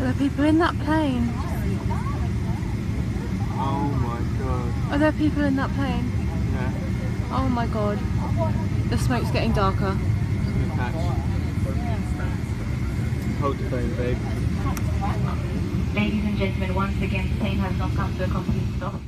Are there people in that plane? Oh my god. Are there people in that plane? Yeah. Oh my god. The smoke's getting darker. It's gonna catch. Hold the phone, babe. Ladies and gentlemen, once again, the plane has not come to a complete stop.